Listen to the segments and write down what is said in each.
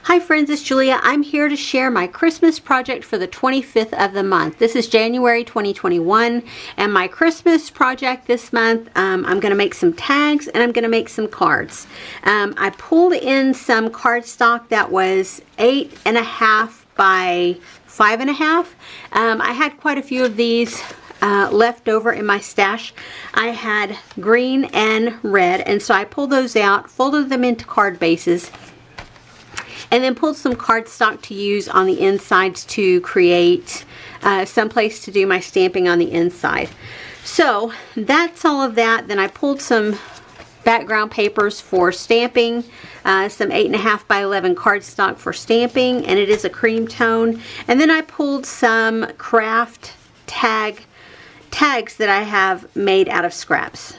Hi friends, it's Julia. I'm here to share my Christmas project for the 25th of the month. This is January 2021, and my Christmas project this month, I'm going to make some tags and I'm going to make some cards. I pulled in some cardstock that was 8.5 by 5.5. I had quite a few of these left over in my stash. I had green and red, and so I pulled those out, folded them into card bases, and then pulled some cardstock to use on the insides to create some place to do my stamping on the inside. So that's all of that. Then I pulled some background papers for stamping, some 8.5 by 11 cardstock for stamping, and it is a cream tone. And then I pulled some craft tags that I have made out of scraps.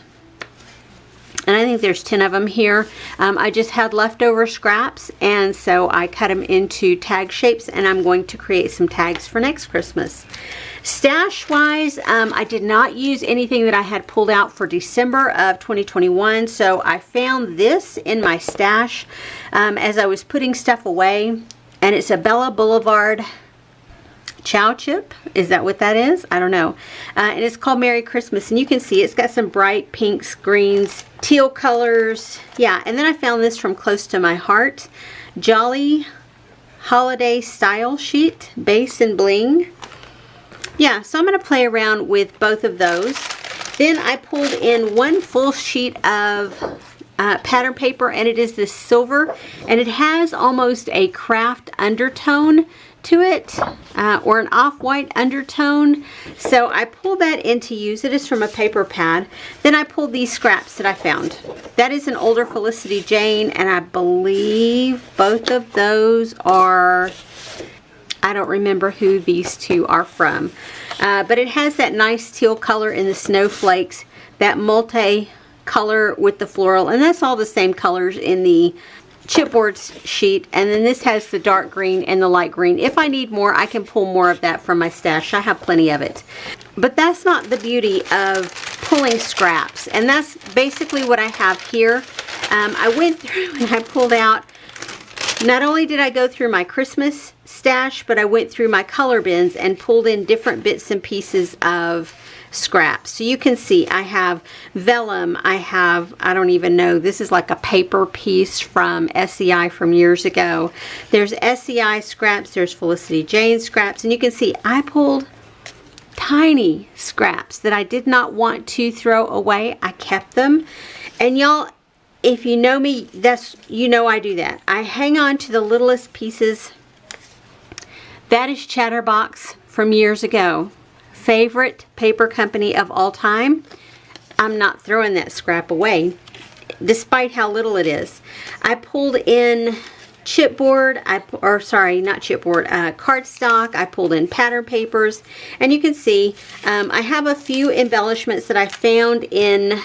And I think there's 10 of them here. I just had leftover scraps, and so I cut them into tag shapes, and I'm going to create some tags for next Christmas. Stash wise, I did not use anything that I had pulled out for December of 2021, so I found this in my stash as I was putting stuff away, and it's a Bella Boulevard Chow chip. Is that what that is? I don't know. And it's called Merry Christmas, and you can see it's got some bright pinks, greens, teal colors. Yeah, and then I found this from Close to My Heart, Jolly Holiday Style Sheet, Base and Bling. Yeah, so I'm going to play around with both of those. Then I pulled in one full sheet of pattern paper, and it is this silver, and it has almost a craft undertone to it, or an off-white undertone. So I pulled that in to use. It is from a paper pad. Then I pulled these scraps that I found. That is an older Felicity Jane, and I believe both of those are, I don't remember who these two are from, but it has that nice teal color in the snowflakes, that multi-color with the floral, and that's all the same colors in the chipboard sheet. And then this has the dark green and the light green. If I need more, I can pull more of that from my stash. I have plenty of it. But that's not the beauty of pulling scraps, and that's basically what I have here. I went through and I pulled out, not only did I go through my Christmas stash, but I went through my color bins and pulled in different bits and pieces of scraps. So you can see I have vellum, I have, I don't even know, this is like a paper piece from SEI from years ago. There's SEI scraps, there's Felicity Jane scraps, and you can see I pulled tiny scraps that I did not want to throw away. I kept them, and y'all, if you know me, that's, you know I do that. I hang on to the littlest pieces. That is Chatterbox from years ago. Favorite paper company of all time. I'm not throwing that scrap away, despite how little it is. I pulled in chipboard, cardstock. I pulled in pattern papers, and you can see I have a few embellishments that I found in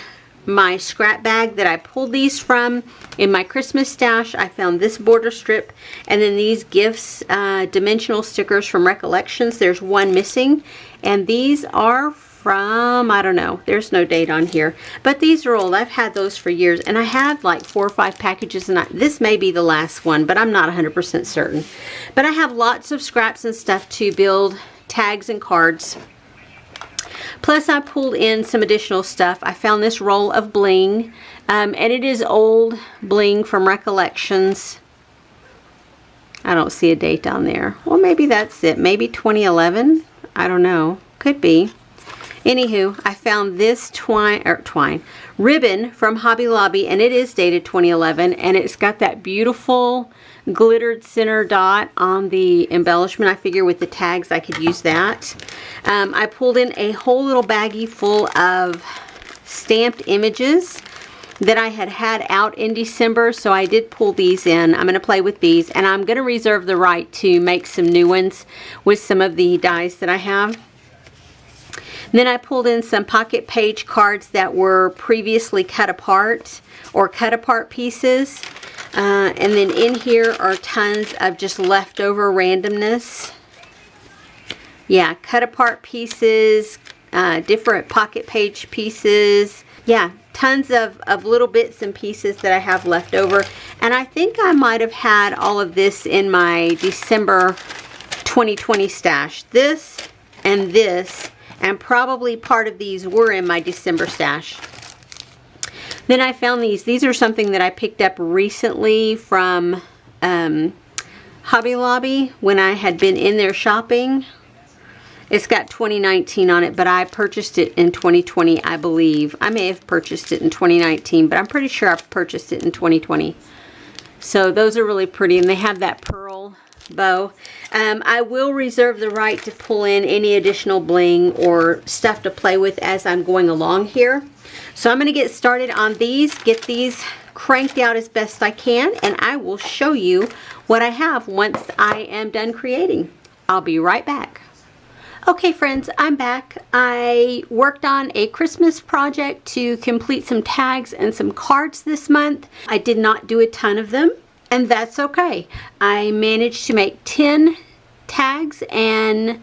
my scrap bag that I pulled these from in my Christmas stash. I found this border strip, and then these gifts dimensional stickers from Recollections. There's one missing, and these are from, I don't know, there's no date on here, but these are old. I've had those for years, and I had like 4 or 5 packages, and this may be the last one, but I'm not 100% certain. But I have lots of scraps and stuff to build tags and cards. Plus I pulled in some additional stuff. I found this roll of bling, and it is old bling from Recollections. I don't see a date on there. Well, maybe that's it. Maybe 2011. I don't know. Could be. Anywho, I found this ribbon from Hobby Lobby, and it is dated 2011, and it's got that beautiful glittered center dot on the embellishment. I figure with the tags I could use that. I pulled in a whole little baggie full of stamped images that I had out in December, so I did pull these in. I'm going to play with these, and I'm going to reserve the right to make some new ones with some of the dies that I have. Then I pulled in some pocket page cards that were previously cut apart, or cut apart pieces. And then in here are tons of just leftover randomness. Yeah, cut apart pieces, different pocket page pieces. Yeah, tons of little bits and pieces that I have left over. And I think I might have had all of this in my December 2020 stash. This, and probably part of these were in my December stash. Then I found these. These are something that I picked up recently from Hobby Lobby when I had been in there shopping. It's got 2019 on it, but I purchased it in 2020, I believe. I may have purchased it in 2019, but I'm pretty sure I purchased it in 2020. So those are really pretty, and they have that pearl bow. I will reserve the right to pull in any additional bling or stuff to play with as I'm going along here. So I'm going to get started on these, get these cranked out as best I can, and I will show you what I have once I am done creating. I'll be right back. Okay friends, I'm back. I worked on a Christmas project to complete some tags and some cards this month. I did not do a ton of them, and that's okay. I managed to make 10 tags and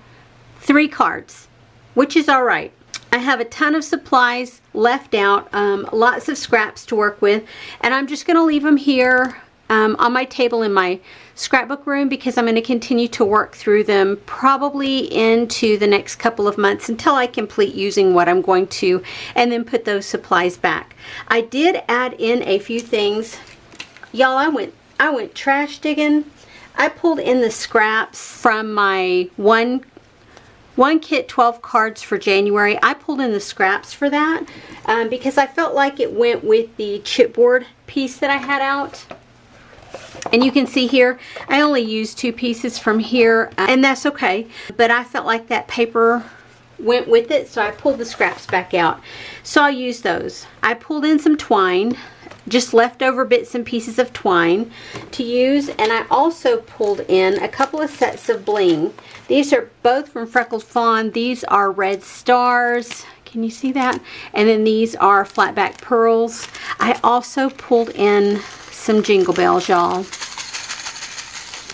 3 cards, which is all right. I have a ton of supplies left out, lots of scraps to work with, and I'm just going to leave them here on my table in my scrapbook room because I'm going to continue to work through them probably into the next couple of months until I complete using what I'm going to, and then put those supplies back. I did add in a few things. Y'all, I went trash digging. I pulled in the scraps from my one kit 12 cards for January. I pulled in the scraps for that because I felt like it went with the chipboard piece that I had out. And you can see here, I only used 2 pieces from here, and that's okay. But I felt like that paper went with it, so I pulled the scraps back out. So I'll use those. I pulled in some twine, just leftover bits and pieces of twine to use, and I also pulled in a couple of sets of bling. These are both from Freckled Fawn. These are red stars. Can you see that? And then these are flatback pearls. I also pulled in some jingle bells, y'all.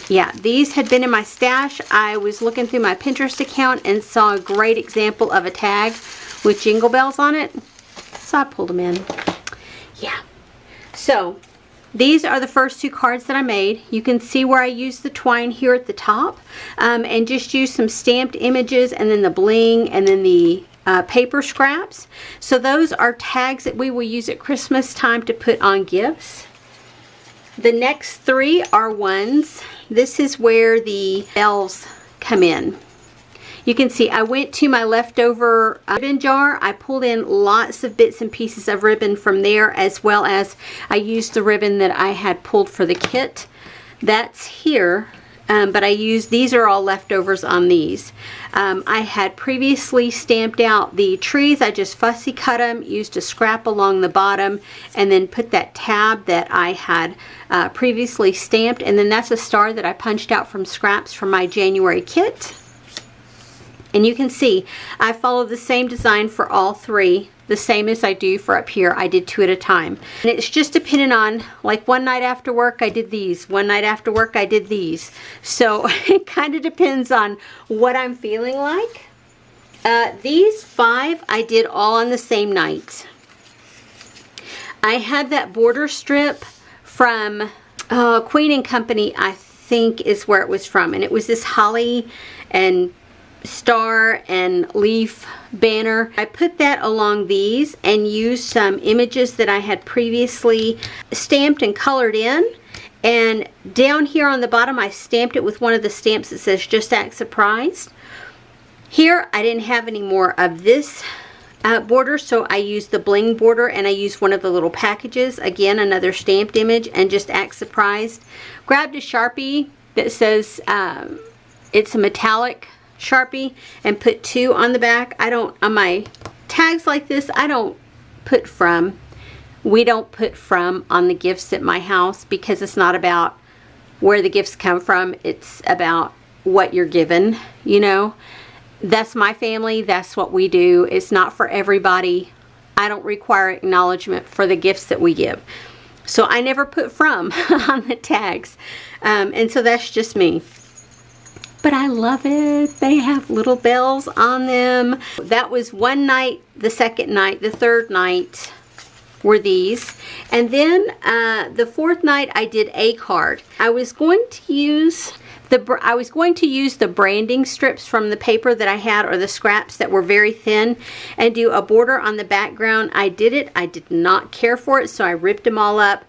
Yeah, these had been in my stash. I was looking through my Pinterest account and saw a great example of a tag with jingle bells on it, so I pulled them in. Yeah, so these are the first 2 cards that I made. You can see where I used the twine here at the top, and just used some stamped images, and then the bling, and then the paper scraps. So those are tags that we will use at Christmas time to put on gifts. The next 3 are ones. This is where the bells come in. You can see I went to my leftover ribbon jar. I pulled in lots of bits and pieces of ribbon from there, as well as I used the ribbon that I had pulled for the kit. That's here. But I used, these are all leftovers on these. I had previously stamped out the trees. I just fussy cut them, used a scrap along the bottom, and then put that tab that I had previously stamped. And then that's a star that I punched out from scraps from my January kit. And you can see I followed the same design for all 3, the same as I do for up here. I did 2 at a time. And it's just depending on, like one night after work I did these, one night after work I did these. So it kind of depends on what I'm feeling like. These 5 I did all on the same night. I had that border strip from Queen and Company, I think is where it was from. And it was this holly and star and leaf banner. I put that along these and used some images that I had previously stamped and colored in, and down here on the bottom I stamped it with one of the stamps that says "Just Act Surprised." Here I didn't have any more of this border, so I used the bling border, and I used one of the little packages, again another stamped image, and "Just Act Surprised." Grabbed a Sharpie that says it's a metallic Sharpie, and put 2 on the back. I don't, on my tags like this, I don't put from. We don't put from on the gifts at my house because it's not about where the gifts come from. It's about what you're given, you know. That's my family. That's what we do. It's not for everybody. I don't require acknowledgement for the gifts that we give. So I never put from on the tags. And so that's just me. But I love it. They have little bells on them. That was one night, the second night, the third night. were these. And then the fourth night I did a card. I was going to use the branding strips from the paper that I had, or the scraps that were very thin, and do a border on the background. I did not care for it, so I ripped them all up,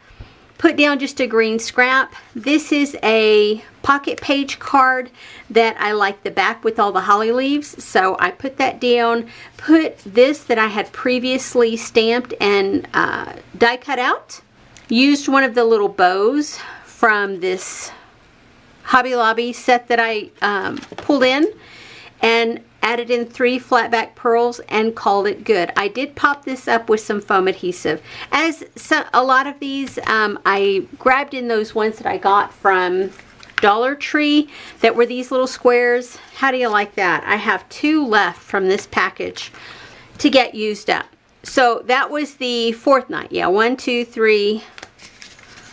put down just a green scrap. This is a pocket page card that I like the back with all the holly leaves, so I put that down. Put this that I had previously stamped and die cut out. Used one of the little bows from this Hobby Lobby set that I pulled in, and added in 3 flat back pearls and called it good. I did pop this up with some foam adhesive. As a lot of these, I grabbed in those ones that I got from Dollar Tree that were these little squares. How do you like that? I have 2 left from this package to get used up. So that was the fourth night. Yeah, 1, 2, 3.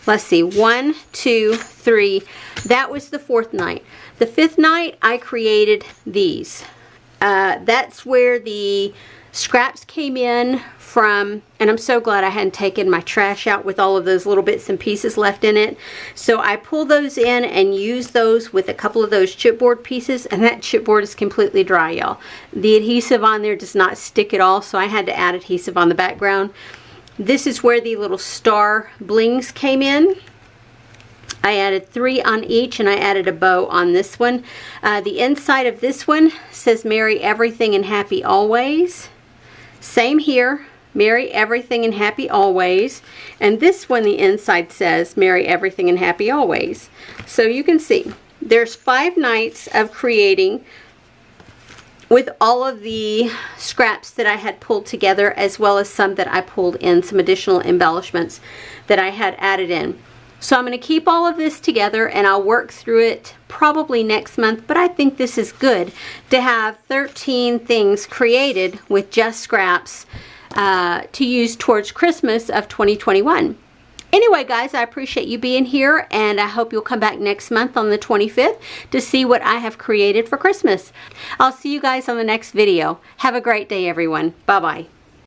Let's see, 1, 2, 3. That was the fourth night. The fifth night, I created these. That's where the scraps came in from, and I'm so glad I hadn't taken my trash out with all of those little bits and pieces left in it. So I pulled those in and used those with a couple of those chipboard pieces, and that chipboard is completely dry, y'all. The adhesive on there does not stick at all, so I had to add adhesive on the background. This is where the little star blings came in. I added 3 on each, and I added a bow on this one. The inside of this one says Merry Everything and Happy Always. Same here, Merry Everything and Happy Always. And this one, the inside says Merry Everything and Happy Always. So you can see there's 5 nights of creating with all of the scraps that I had pulled together, as well as some that I pulled in, some additional embellishments that I had added in. So I'm going to keep all of this together, and I'll work through it probably next month, but I think this is good to have 13 things created with just scraps to use towards Christmas of 2021. Anyway, guys, I appreciate you being here, and I hope you'll come back next month on the 25th to see what I have created for Christmas. I'll see you guys on the next video. Have a great day, everyone. Bye-bye.